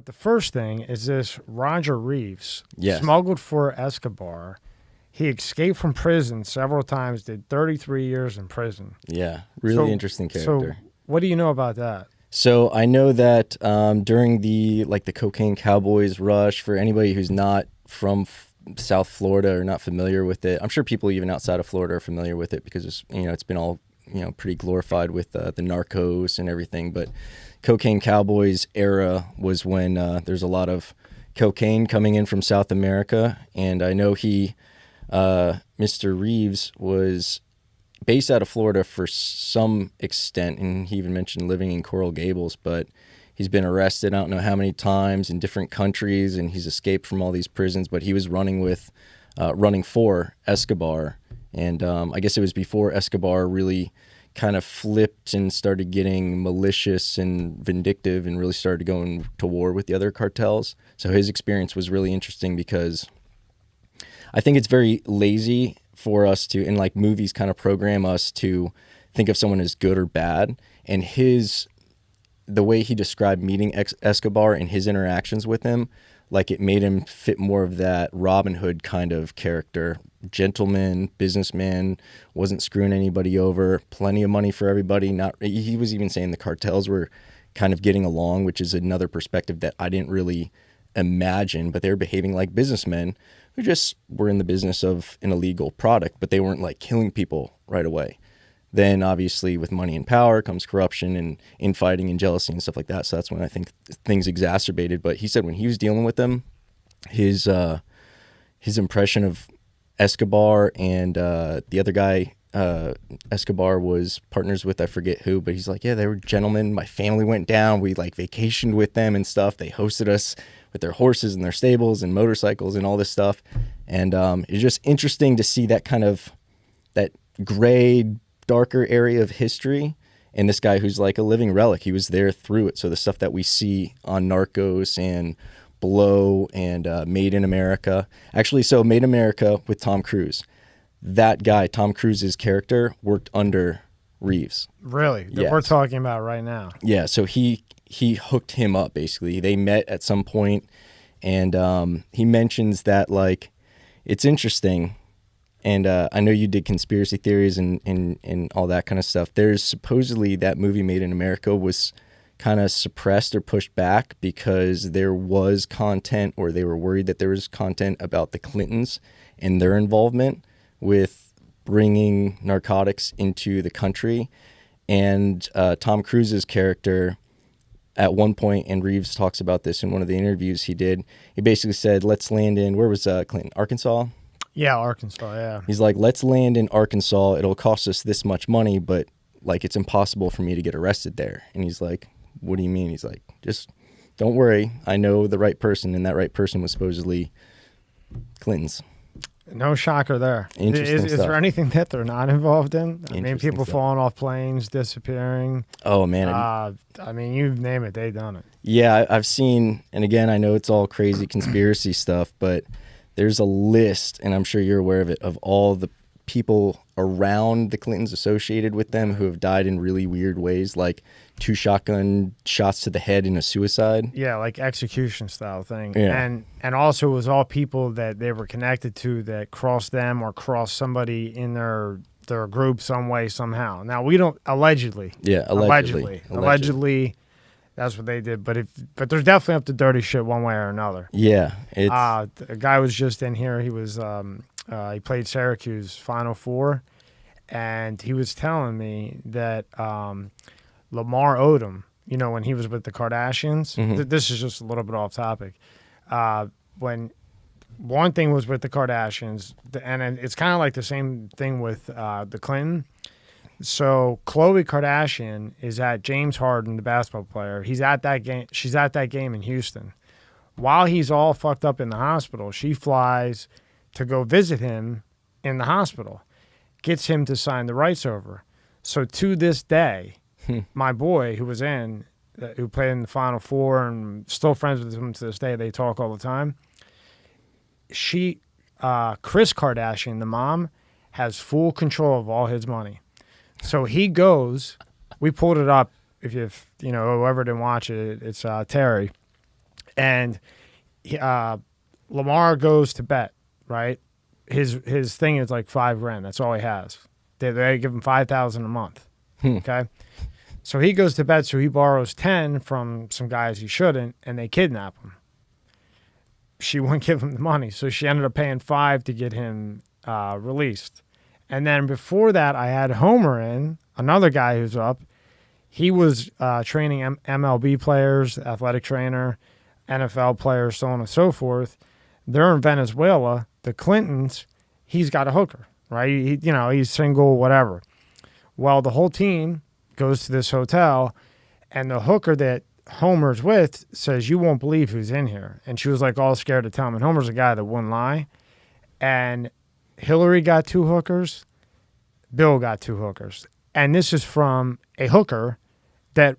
the first thing is this Roger Reeves Yes. smuggled for Escobar. He escaped from prison several times, did 33 years in prison. Yeah, really interesting character. So what do you know about that? So I know that during the cocaine cowboys rush, for anybody who's not from South Florida or not familiar with it, I'm sure people even outside of Florida are familiar with it because it's been all pretty glorified with the narcos and everything. But cocaine cowboys era was when there's a lot of cocaine coming in from South America, and I know Mr. Reeves was based out of Florida for some extent, and he even mentioned living in Coral Gables, but he's been arrested I don't know how many times in different countries, and he's escaped from all these prisons, but he was running for Escobar, and I guess it was before Escobar really kind of flipped and started getting malicious and vindictive and really started going to war with the other cartels. So his experience was really interesting because I think it's very lazy for us to, in like movies, kind of program us to think of someone as good or bad. And the way he described meeting Escobar and his interactions with him, like it made him fit more of that Robin Hood kind of character. Gentleman, businessman, wasn't screwing anybody over, plenty of money for everybody. He was even saying the cartels were kind of getting along, which is another perspective that I didn't really imagine, but they were behaving like businessmen who just were in the business of an illegal product, but they weren't like killing people right away. Then obviously with money and power comes corruption and infighting and jealousy and stuff like that. So that's when I think things exacerbated. But he said when he was dealing with them, his impression of Escobar and the other guy Escobar was partners with, I forget who, but he's like, yeah, they were gentlemen. My family went down. We like vacationed with them and stuff. They hosted us with their horses and their stables and motorcycles and all this stuff. And it's just interesting to see that kind of that gray, darker area of history. And this guy who's like a living relic, he was there through it. So the stuff that we see on Narcos and Blow and Made in America. Actually, so Made in America with Tom Cruise. That guy, Tom Cruise's character, worked under Reeves. Really? That yes. we're talking about right now? Yeah, so he hooked him up, basically. They met at some point, and he mentions that, like, it's interesting, and I know you did conspiracy theories and all that kind of stuff. There's supposedly that movie Made in America was kind of suppressed or pushed back because there was content, or they were worried that there was content about the Clintons and their involvement with bringing narcotics into the country. And Tom Cruise's character at one point, and Reeves talks about this in one of the interviews he did, he basically said, let's land in, where was Clinton? Arkansas? Yeah, Arkansas, yeah. He's like, let's land in Arkansas. It'll cost us this much money, but like it's impossible for me to get arrested there. And he's like, what do you mean? He's like, just don't worry. I know the right person, and that right person was supposedly Clinton's. No shocker there. Interesting Is there anything that they're not involved in? I mean, people stuff. falling off planes, disappearing. Oh, man. I mean, you name it, they've done it. Yeah, I've seen, and again, I know it's all crazy conspiracy stuff, but there's a list, and I'm sure you're aware of it, of all the people around the Clintons associated with them who have died in really weird ways, like 2 shotgun shots to the head in a suicide. Yeah, like execution style thing. Yeah. And also it was all people that they were connected to that crossed them or crossed somebody in their group some way, somehow. Now, we don't, allegedly. Yeah, allegedly. That's what they did. But there's definitely up to dirty shit one way or another. Yeah. A guy was just in here. He was he played Syracuse Final Four, and he was telling me that Lamar Odom, you know, when he was with the Kardashians, this is just a little bit off topic. When one thing was with the Kardashians, and it's kind of like the same thing with the Clinton. So Khloe Kardashian is at James Harden, the basketball player. He's at that game. She's at that game in Houston. While he's all fucked up in the hospital, she flies to go visit him in the hospital, gets him to sign the rights over. So to this day, my boy who played in the Final Four and still friends with him to this day, they talk all the time. Kris Kardashian, the mom, has full control of all his money. So he goes, we pulled it up, if whoever didn't watch it, it's Terry. And Lamar goes to bet, right? His thing is like $5,000. That's all he has. They give him $5,000 a month. Okay. So he goes to bed, so he borrows 10 from some guys he shouldn't, and they kidnap him. She wouldn't give him the money, so she ended up paying 5 to get him released. And then before that, I had Homer in, another guy who's up. He was training MLB players, athletic trainer, NFL players, so on and so forth. They're in Venezuela. The Clintons, he's got a hooker, right? He's single, whatever. Well, the whole team goes to this hotel, and the hooker that Homer's with says, "You won't believe who's in here." And she was like all scared to tell him. And Homer's a guy that wouldn't lie. And Hillary got 2 hookers. Bill got 2 hookers. And this is from a hooker that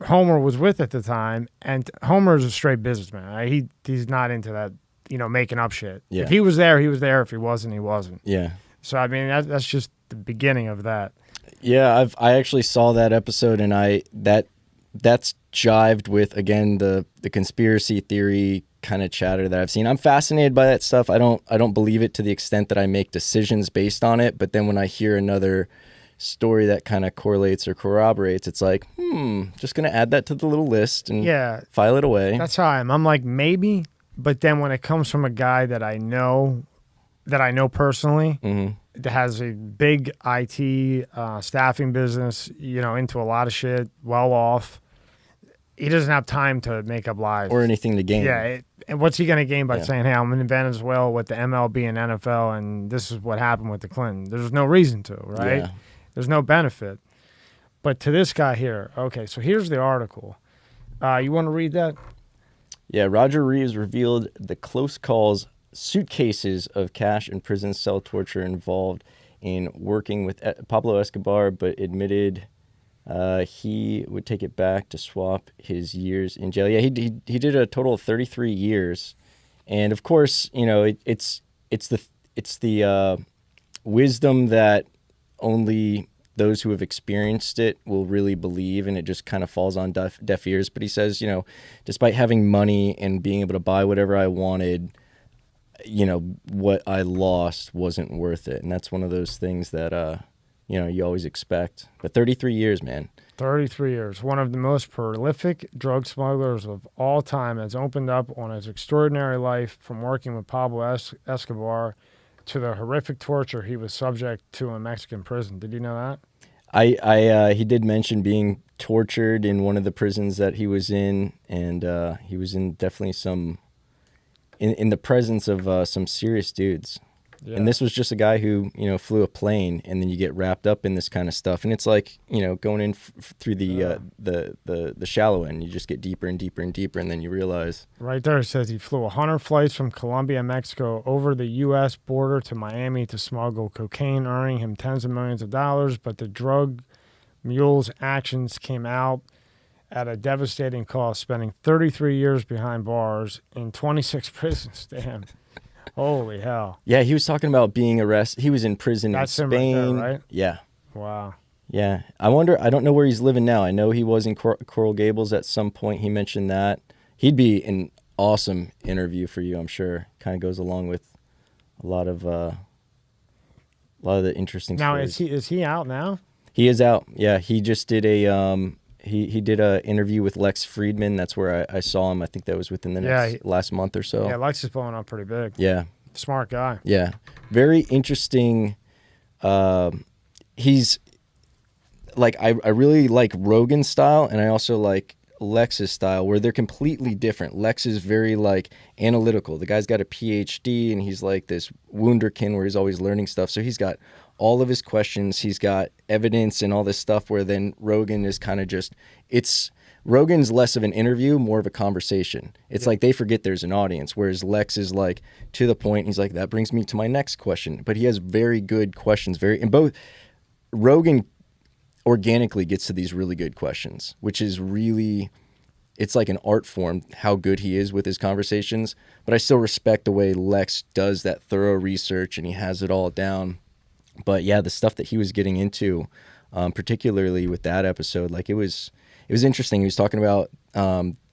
Homer was with at the time. And Homer is a straight businessman. Right? He's not into that, making up shit. Yeah. If he was there, he was there. If he wasn't, he wasn't. Yeah. So, I mean, that's just the beginning of that. Yeah, I actually saw that episode, and that's jived with, again, the conspiracy theory kind of chatter that I've seen. I'm fascinated by that stuff. I don't believe it to the extent that I make decisions based on it, but then when I hear another story that kind of correlates or corroborates, it's like, just going to add that to the little list and file it away. That's how I am. I'm like, maybe, but then when it comes from a guy that I know personally, that has a big IT staffing business, into a lot of shit, well off. He doesn't have time to make up lies. Or anything to gain. Yeah. And what's he going to gain by saying, hey, I'm in Venezuela with the MLB and NFL, and this is what happened with the Clinton? There's no reason to, right? Yeah. There's no benefit. But to this guy here, okay, so here's the article. You want to read that? Yeah, Roger Reeves revealed the close calls, suitcases of cash and prison cell torture involved in working with Pablo Escobar, but admitted he would take it back to swap his years in jail. Yeah, he did a total of 33 years, and of course, it's the wisdom that only those who have experienced it will really believe, and it just kind of falls on deaf ears. But he says, despite having money and being able to buy whatever I wanted, what I lost wasn't worth it. And that's one of those things that, you always expect. But 33 years, man. 33 years. One of the most prolific drug smugglers of all time has opened up on his extraordinary life from working with Pablo Escobar to the horrific torture he was subject to in Mexican prison. Did you know that? He did mention being tortured in one of the prisons that he was in, and he was in definitely in the presence of some serious dudes. Yeah. And this was just a guy who, flew a plane, and then you get wrapped up in this kind of stuff. And it's like, going in through the shallow end, you just get deeper and deeper and deeper, and then you realize. Right there it says he flew 100 flights from Colombia, Mexico, over the U.S. border to Miami to smuggle cocaine, earning him tens of millions of dollars. But the drug mule's actions came out at a devastating cost, spending 33 years behind bars in 26 prisons. Damn. Holy hell. Yeah, he was talking about being arrested. He was in prison in Spain. Right there, right? Yeah. Wow. Yeah. I don't know where he's living now. I know he was in Coral Gables at some point. He mentioned that. He'd be an awesome interview for you, I'm sure. Kind of goes along with a lot of the interesting stories. Now, is he out now? He is out. Yeah, he just did he did a interview with Lex Friedman. That's where I saw him. I think that was within the last month or so. Yeah, Lex is blowing up pretty big. Yeah. Smart guy. Yeah. Very interesting. He's like, I really like Rogan's style, and I also like Lex's style, where they're completely different. Lex is very like analytical. The guy's got a PhD, and he's like this wunderkind where he's always learning stuff. So he's got all of his questions, he's got evidence and all this stuff, where then Rogan is kind of just, Rogan's less of an interview, more of a conversation. It's like they forget there's an audience, whereas Lex is like to the point. He's like, that brings me to my next question. But he has very good questions. And both Rogan organically gets to these really good questions, which is really, it's like an art form, how good he is with his conversations. But I still respect the way Lex does that thorough research, and he has it all down. But yeah, the stuff that he was getting into, particularly with that episode, like it was interesting. He was talking about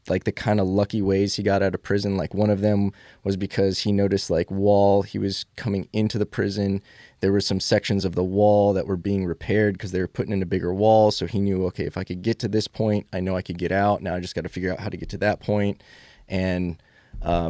like the kind of lucky ways he got out of prison. Like one of them was because he noticed like while he was coming into the prison, there were some sections of the wall that were being repaired because they were putting in a bigger wall. So he knew, okay, if I could get to this point, I know I could get out. Now I just got to figure out how to get to that point. And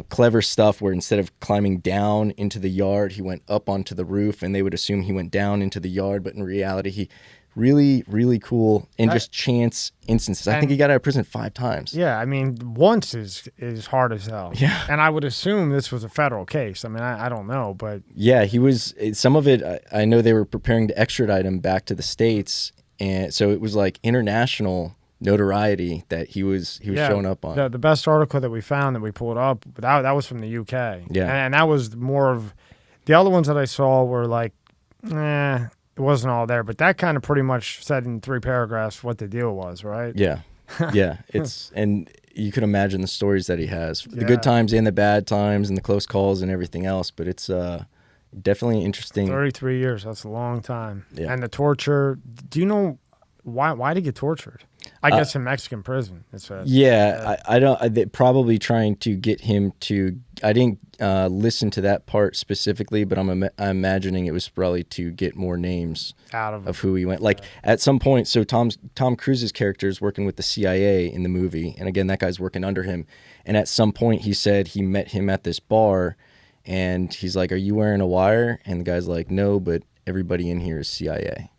clever stuff where instead of climbing down into the yard, he went up onto the roof, and they would assume he went down into the yard, but in reality, he really, really cool and just chance instances. I think he got out of prison 5 times. Yeah, I mean, once is hard as hell. Yeah. And I would assume this was a federal case. I mean, I don't know, but... Yeah, he was... Some of it, I know they were preparing to extradite him back to the States, and so it was like international notoriety that he was showing up on. The best article that we found that we pulled up, that was from the UK. Yeah. And that was more of... The other ones that I saw were like, it wasn't all there, but that kind of pretty much said in 3 paragraphs what the deal was, right? Yeah. Yeah. And you could imagine the stories that he has, the good times and the bad times and the close calls and everything else, but it's definitely interesting. 33 years, that's a long time. Yeah. And the torture, do you know why did he get tortured? I guess in Mexican prison, it says. Yeah, I don't. They probably trying to get him to. I didn't listen to that part specifically, but I'm imagining it was probably to get more names out of who he went. Like at some point, so Tom Cruise's character is working with the CIA in the movie, and again, that guy's working under him. And at some point, he said he met him at this bar, and he's like, "Are you wearing a wire?" And the guy's like, "No, but everybody in here is CIA."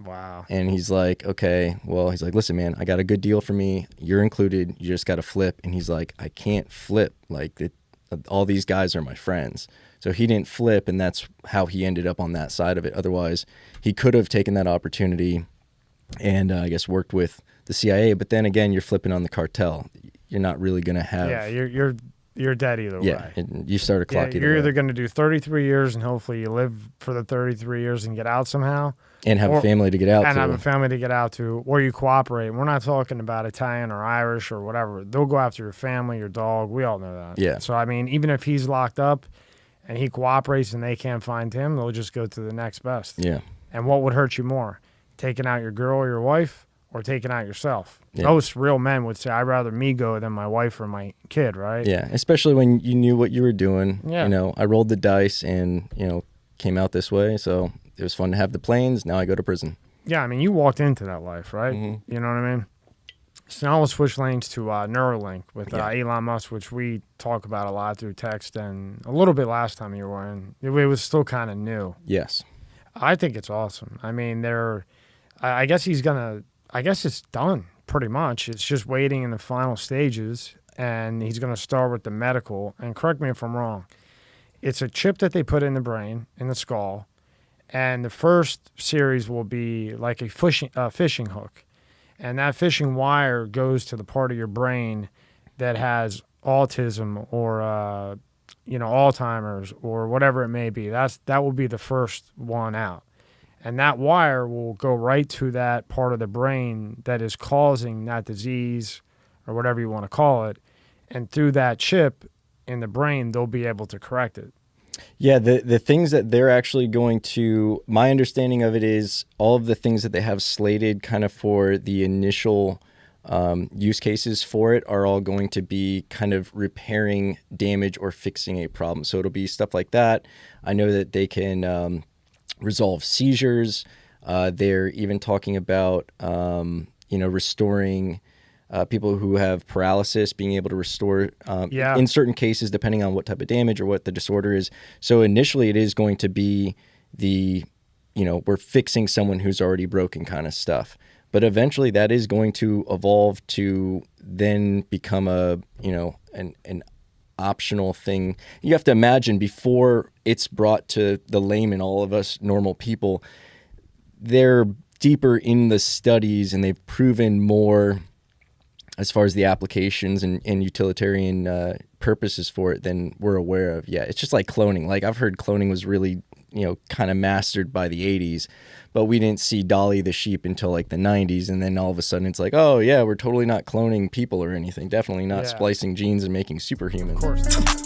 Wow. And he's like, okay, well, he's like, listen, man, I got a good deal for me. You're included. You just got to flip. And he's like, I can't flip. Like, all these guys are my friends. So he didn't flip, and that's how he ended up on that side of it. Otherwise, he could have taken that opportunity and I guess worked with the CIA. But then again, you're flipping on the cartel. You're not really going to have... Yeah, you're dead either way. Yeah, you start a clock either way. You're either going to do 33 years and hopefully you live for the 33 years and get out somehow. And have a family to get out to. And have a family to get out to, or you cooperate. We're not talking about Italian or Irish or whatever. They'll go after your family, your dog. We all know that. Yeah. So, I mean, even if he's locked up and he cooperates and they can't find him, they'll just go to the next best. Yeah. And what would hurt you more? Taking out your girl or your wife, or taking out yourself? Yeah. Most real men would say, I'd rather me go than my wife or my kid, right? Yeah, especially when you knew what you were doing. Yeah. You know, I rolled the dice and, came out this way. So it was fun to have the planes. Now I go to prison. Yeah, I mean, you walked into that life, right? Mm-hmm. You know what I mean? So now we'll switch lanes to Neuralink with Elon Musk, which we talk about a lot through text and a little bit last time you were in. It was still kind of new. Yes. I think it's awesome. I mean, I guess it's done pretty much. It's just waiting in the final stages, and he's going to start with the medical. And correct me if I'm wrong. It's a chip that they put in the brain, in the skull, and the first series will be like a fishing hook. And that fishing wire goes to the part of your brain that has autism or Alzheimer's or whatever it may be. That will be the first one out. And that wire will go right to that part of the brain that is causing that disease or whatever you want to call it. And through that chip in the brain, they'll be able to correct it. Yeah, the things that they're actually going to, my understanding of it is all of the things that they have slated kind of for the initial use cases for it are all going to be kind of repairing damage or fixing a problem. So it'll be stuff like that. I know that they can resolve seizures. They're even talking about, restoring people who have paralysis, being able to restore in certain cases, depending on what type of damage or what the disorder is. So initially it is going to be we're fixing someone who's already broken kind of stuff. But eventually that is going to evolve to then become an optional thing. You have to imagine before it's brought to the layman, all of us normal people, they're deeper in the studies and they've proven more as far as the applications and utilitarian purposes for it than we're aware of. Yeah, it's just like cloning. Like I've heard cloning was really, kind of mastered by the 80s, but we didn't see Dolly the sheep until like the 90s. And then all of a sudden it's like, oh yeah, we're totally not cloning people or anything. Definitely not splicing genes and making superhumans. Of course.